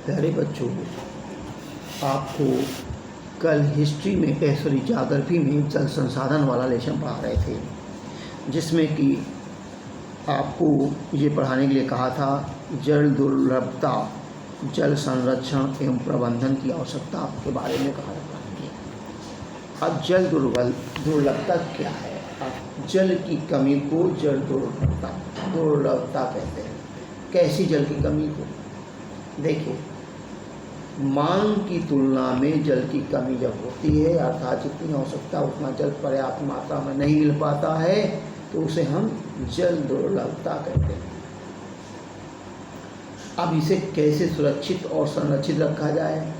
प्यारे बच्चों, आपको कल हिस्ट्री में ज्योग्राफी में जल संसाधन वाला लेसन पढ़ा रहे थे, जिसमें कि आपको ये पढ़ाने के लिए कहा था जल दुर्लभता, जल संरक्षण एवं प्रबंधन की आवश्यकता के बारे में कहा था। अब जल दुर्लभता क्या है? अब जल की कमी को जल दुर्लभता कहते हैं। कैसी जल की कमी को? देखिए, मांग की तुलना में जल की कमी जब होती है, अर्थात जितनी आवश्यकता उतना जल पर्याप्त मात्रा में नहीं मिल पाता है, तो उसे हम जल दुर्लभता कहते हैं। अब इसे कैसे सुरक्षित और संरक्षित रखा जाए,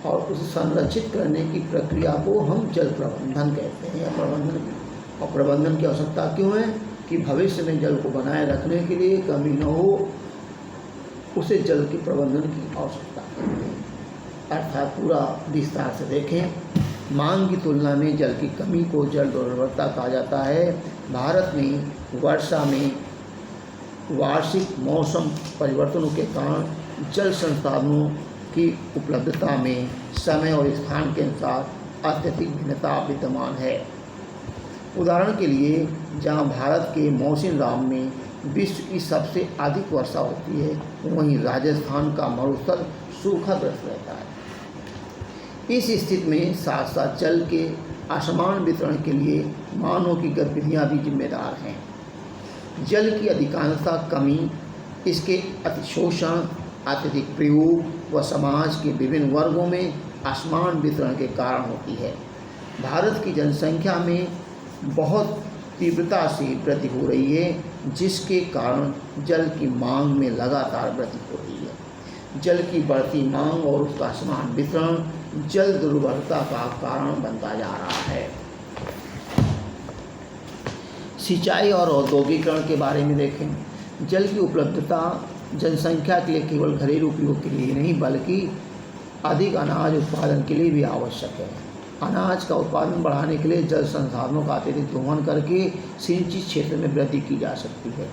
और उसे संरक्षित करने की प्रक्रिया को हम जल प्रबंधन कहते हैं, या प्रबंधन की आवश्यकता क्यों है कि भविष्य में जल को बनाए रखने के लिए कमी न हो, उसे जल के प्रबंधन की आवश्यकता है। अर्थात पूरा विस्तार से देखें। मांग की तुलना में जल की कमी को जल दुर्लभता कहा जाता है। भारत में वर्षा में वार्षिक मौसम परिवर्तनों के कारण जल संसाधनों की उपलब्धता में समय और स्थान के अनुसार अत्यधिक भिन्नता विद्यमान है। उदाहरण के लिए, जहां भारत के मौसिनराम में विश्व की सबसे अधिक वर्षा होती है, वहीं राजस्थान का मरुस्थल सूखाग्रस्त रहता है। इस स्थिति में साथ साथ जल के असमान वितरण के लिए मानव की गतिविधियां भी जिम्मेदार हैं। जल की अधिकांशता कमी, इसके अतिशोषण, अत्यधिक प्रयोग व समाज के विभिन्न वर्गों में असमान वितरण के कारण होती है। भारत की जनसंख्या में बहुत तीव्रता से वृद्धि हो रही है, जिसके कारण जल की मांग में लगातार वृद्धि हो रही है। जल की बढ़ती मांग और उसका असमान वितरण जल दुर्लभता का कारण बनता जा रहा है। सिंचाई और औद्योगिकरण के बारे में देखें। जल की उपलब्धता जनसंख्या के लिए केवल घरेलू उपयोग के लिए नहीं, बल्कि अधिक अनाज उत्पादन के लिए भी आवश्यक है। अनाज का उत्पादन बढ़ाने के लिए जल संसाधनों का अत्यधिक दोहन करके सिंचित क्षेत्र में वृद्धि की जा सकती है।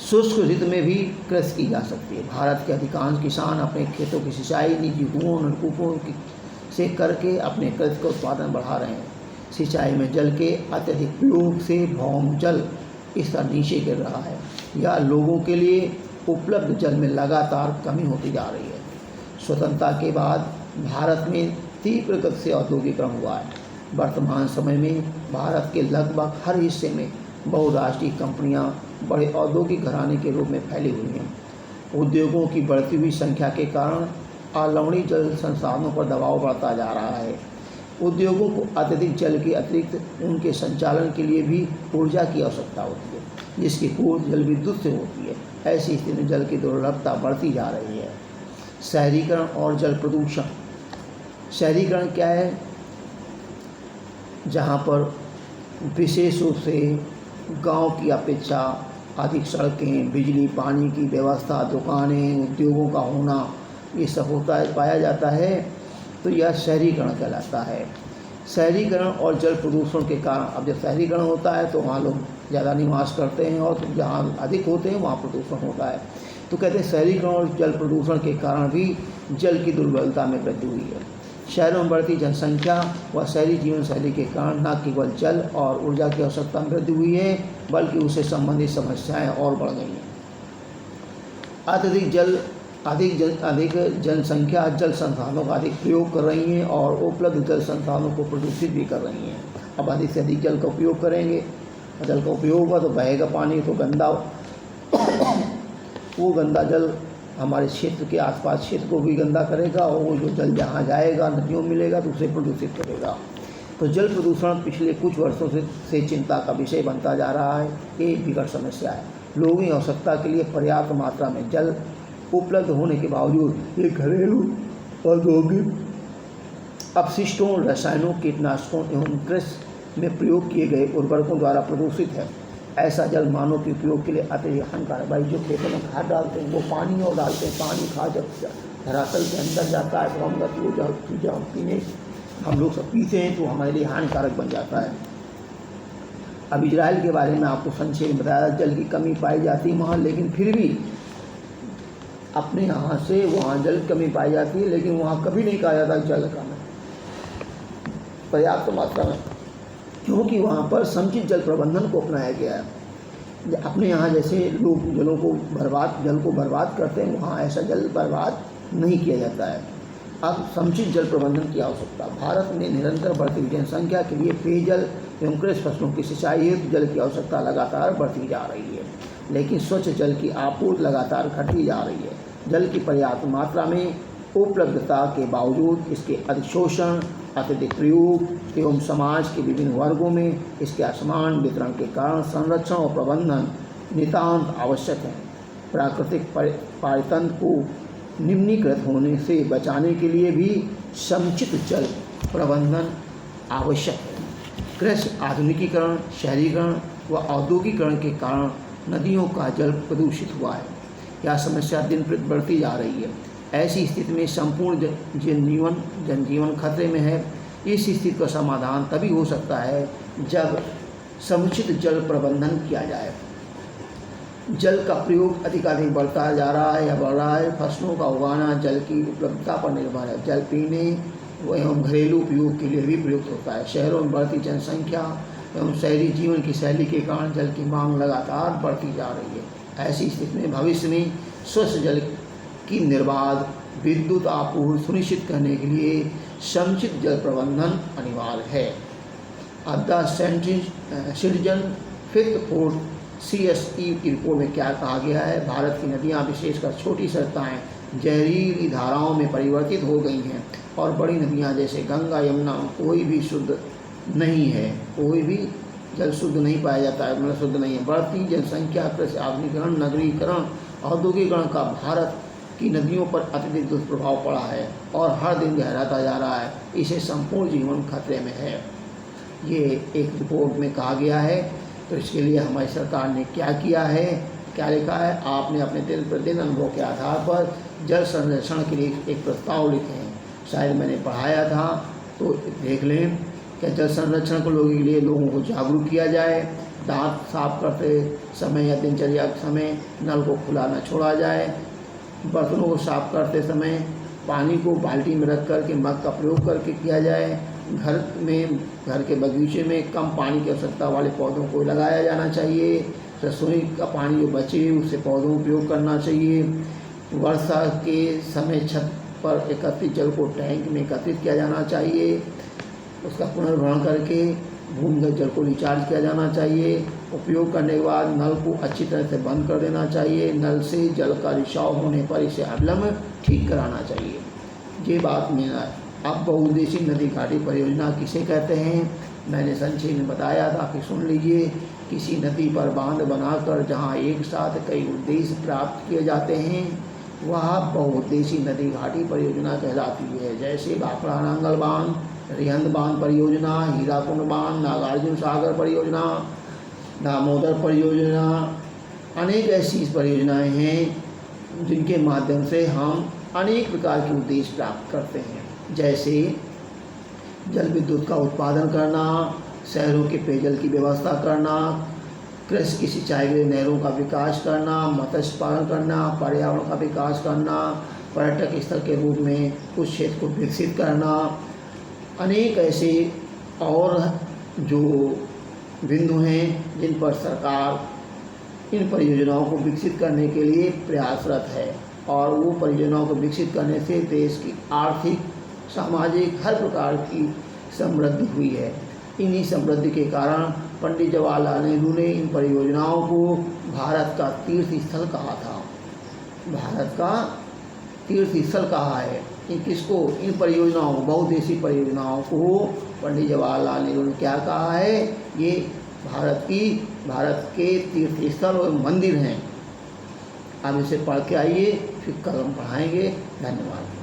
शुष्क ऋतु में भी कृषि की जा सकती है। भारत के अधिकांश किसान अपने खेतों की सिंचाई निजी कुओं और नलकूपों से करके अपने कृषि का उत्पादन बढ़ा रहे हैं। सिंचाई में जल के अत्यधिक प्रयोग से भौम जल स्तर नीचे गिर रहा है, या लोगों के लिए उपलब्ध जल में लगातार कमी होती जा रही है। स्वतंत्रता के बाद भारत में तीव्र गति से औद्योगिकरण हुआ है। वर्तमान समय में भारत के लगभग हर हिस्से में बहुराष्ट्रीय कंपनियां बड़े औद्योगिक घराने के रूप में फैली हुई हैं। उद्योगों की बढ़ती हुई संख्या के कारण अलवणीय जल संसाधनों पर दबाव बढ़ता जा रहा है। उद्योगों को अत्यधिक जल के अतिरिक्त उनके संचालन के लिए भी ऊर्जा की आवश्यकता होती है, जिसकी पूर्ति जल विद्युत से होती है। ऐसी स्थिति में जल की दुर्लभता बढ़ती जा रही है। शहरीकरण और जल प्रदूषण। शहरीकरण क्या है? जहाँ पर विशेष रूप से गांव की अपेक्षा अधिक सड़कें, बिजली, पानी की व्यवस्था, दुकानें, उद्योगों का होना, ये सब होता है, पाया जाता है, तो यह शहरीकरण कहलाता है। शहरीकरण और जल प्रदूषण के कारण, अब जब शहरीकरण होता है तो वहाँ लोग ज़्यादा निवास करते हैं, और जहाँ अधिक होते हैं वहाँ प्रदूषण होता है। तो कहते हैं शहरीकरण और जल प्रदूषण के कारण भी जल की दुर्बलता में वृद्धि हुई है। शहरों में बढ़ती जनसंख्या व शहरी जीवन शैली के कारण न केवल जल और ऊर्जा की आवश्यकता में वृद्धि हुई है, बल्कि उससे संबंधित समस्याएं और बढ़ गई हैं। अधिक जनसंख्या जल संसाधनों का अधिक प्रयोग कर रही हैं और उपलब्ध जल संसाधनों को प्रदूषित भी कर रही हैं। अब अधिक से अधिक जल का उपयोग करेंगे, जल का उपयोग हुआ तो बहेगा पानी, तो गंदा वो गंदा जल हमारे क्षेत्र के आसपास क्षेत्र को भी गंदा करेगा, और वो जो जल जहाँ जाएगा, नदियों में मिलेगा, तो उसे प्रदूषित करेगा। तो जल प्रदूषण पिछले कुछ वर्षों से चिंता का विषय बनता जा रहा है। ये विकट समस्या है। लोगों की आवश्यकता के लिए पर्याप्त मात्रा में जल उपलब्ध होने के बावजूद ये घरेलू औद्योगिक अपशिष्टों, रसायनों, कीटनाशकों एवं कृषि में प्रयोग किए गए उर्वरकों द्वारा प्रदूषित है। ऐसा जल मानव के उपयोग के लिए अत्यधिक हानिकारक। भाई, जो खेतों में खाद डालते हैं वो पानी और डालते हैं, पानी खाद जब धरातल के अंदर जाता है तो हम चीज़ें हम पीने हम लोग सब पीते हैं, तो हमारे लिए हानिकारक बन जाता है। अब इजराइल के बारे में आपको संक्षेप में बताया, जल की कमी पाई जाती है वहाँ, लेकिन फिर भी अपने यहाँ से वहाँ जल की कमी पाई जाती है, लेकिन वहाँ कभी नहीं कहा जाता जल कम है पर्याप्त मात्रा में, क्योंकि वहाँ पर समुचित जल प्रबंधन को अपनाया गया है। अपने यहाँ जैसे लोग जल को बर्बाद करते हैं, वहाँ ऐसा जल बर्बाद नहीं किया जाता है। अब समुचित जल प्रबंधन की आवश्यकता। भारत में निरंतर बढ़ती जनसंख्या के लिए पेयजल एवं कृषि फसलों की सिंचाई हेतु जल की आवश्यकता लगातार बढ़ती जा रही है, लेकिन स्वच्छ जल की आपूर्ति लगातार घटती जा रही है। जल की पर्याप्त मात्रा में उपलब्धता के बावजूद इसके अधिशोषण, अत्यधिक प्रयोग एवं समाज के विभिन्न वर्गों में इसके असमान वितरण के कारण संरक्षण और प्रबंधन नितांत आवश्यक है। प्राकृतिक पारितंत्र को निम्नीकृत होने से बचाने के लिए भी समुचित जल प्रबंधन आवश्यक है। कृषि आधुनिकीकरण, शहरीकरण व औद्योगिकरण के कारण नदियों का जल प्रदूषित हुआ है। यह समस्या दिन प्रतिदिन बढ़ती जा रही है। ऐसी स्थिति में संपूर्ण जनजीवन खतरे में है। इस स्थिति का समाधान तभी हो सकता है जब समुचित जल प्रबंधन किया जाए। जल का प्रयोग अधिकाधिक बढ़ता जा रहा है या बढ़ रहा है। फसलों का उगाना जल की उपलब्धता पर निर्भर है। जल पीने एवं घरेलू उपयोग के लिए भी प्रयुक्त होता है। शहरों में बढ़ती जनसंख्या एवं शहरी जीवन की शैली के कारण जल की मांग लगातार बढ़ती जा रही है। ऐसी स्थिति में भविष्य में स्वच्छ जल की निर्बाध विद्युत आपूर्ति सुनिश्चित करने के लिए समुचित जल प्रबंधन अनिवार्य है। अब the citizen fifth fourth CSE की रिपोर्ट में क्या कहा गया है? भारत की नदियाँ विशेषकर छोटी सरताएँ जहरीली धाराओं में परिवर्तित हो गई हैं और बड़ी नदियाँ जैसे गंगा, यमुना कोई भी शुद्ध नहीं है, कोई भी जल शुद्ध नहीं पाया जाता है, मतलब शुद्ध नहीं है। बढ़ती जनसंख्या, कृषि आधुनिकीकरण, नगरीकरण, औद्योगिकरण का भारत की नदियों पर अत्यधिक दुष्प्रभाव पड़ा है और हर दिन गहराता जा रहा है। इसे संपूर्ण जीवन खतरे में है, ये एक रिपोर्ट में कहा गया है। तो इसके लिए हमारी सरकार ने क्या किया है, क्या लिखा है? आपने अपने दिन प्रतिदिन अनुभव के आधार पर जल संरक्षण के लिए एक प्रस्ताव लिखे हैं। शायद मैंने पढ़ाया था, तो देख लें कि जल संरक्षण को लोगों को जागरूक किया जाए। दांत साफ करते समय या दिनचर्या के समय नल को खुला न छोड़ा जाए। बर्तनों को साफ करते समय पानी को बाल्टी में रख कर के मग का प्रयोग करके किया जाए। घर के बगीचे में कम पानी की आवश्यकता वाले पौधों को लगाया जाना चाहिए। रसोई का पानी जो बचे उससे पौधों का उपयोग करना चाहिए। वर्षा के समय छत पर एकत्रित जल को टैंक में एकत्रित किया जाना चाहिए। उसका पुनर्भरण करके भूमिगत जल को रिचार्ज किया जाना चाहिए। उपयोग करने के बाद नल को अच्छी तरह से बंद कर देना चाहिए। नल से जल का रिसाव होने पर इसे अविलंब ठीक कराना चाहिए। ये बात मेरा। अब बहुउद्देशीय नदी घाटी परियोजना किसे कहते हैं? मैंने संक्षेप में बताया था कि सुन लीजिए। किसी नदी पर बांध बनाकर जहां एक साथ कई उद्देश्य प्राप्त किए जाते हैं वह बहुउद्देशीय नदी घाटी परियोजना कहलाती है। जैसे भाखड़ा नांगल बांध, रिहंद बांध परियोजना, हीराकुंड बांध, नागार्जुन सागर परियोजना, दामोदर परियोजना। अनेक ऐसी परियोजनाएं हैं जिनके माध्यम से हम अनेक प्रकार के उद्देश्य प्राप्त करते हैं, जैसे जल विद्युत का उत्पादन करना, शहरों के पेयजल की व्यवस्था करना, कृषि की सिंचाई के लिए नहरों का विकास करना, मत्स्य पालन करना, पर्यावरण का विकास करना, पर्यटक स्थल के रूप में कुछ क्षेत्र को विकसित करना। अनेक ऐसे और जो बिंदु हैं जिन पर सरकार इन परियोजनाओं को विकसित करने के लिए प्रयासरत है और वो परियोजनाओं को विकसित करने से देश की आर्थिक, सामाजिक हर प्रकार की समृद्धि हुई है। इन्हीं समृद्धि के कारण पंडित जवाहरलाल नेहरू ने इन परियोजनाओं को भारत का तीर्थ स्थल कहा था। भारत का तीर्थ स्थल कहा है। किसको? इन परियोजनाओं, बहुउद्देशीय परियोजनाओं को पंडित जवाहरलाल नेहरू ने क्या कहा है? ये भारत के तीर्थ स्थल और मंदिर हैं। अब इसे पढ़ के आइए, फिर कल हम पढ़ाएंगे। धन्यवाद।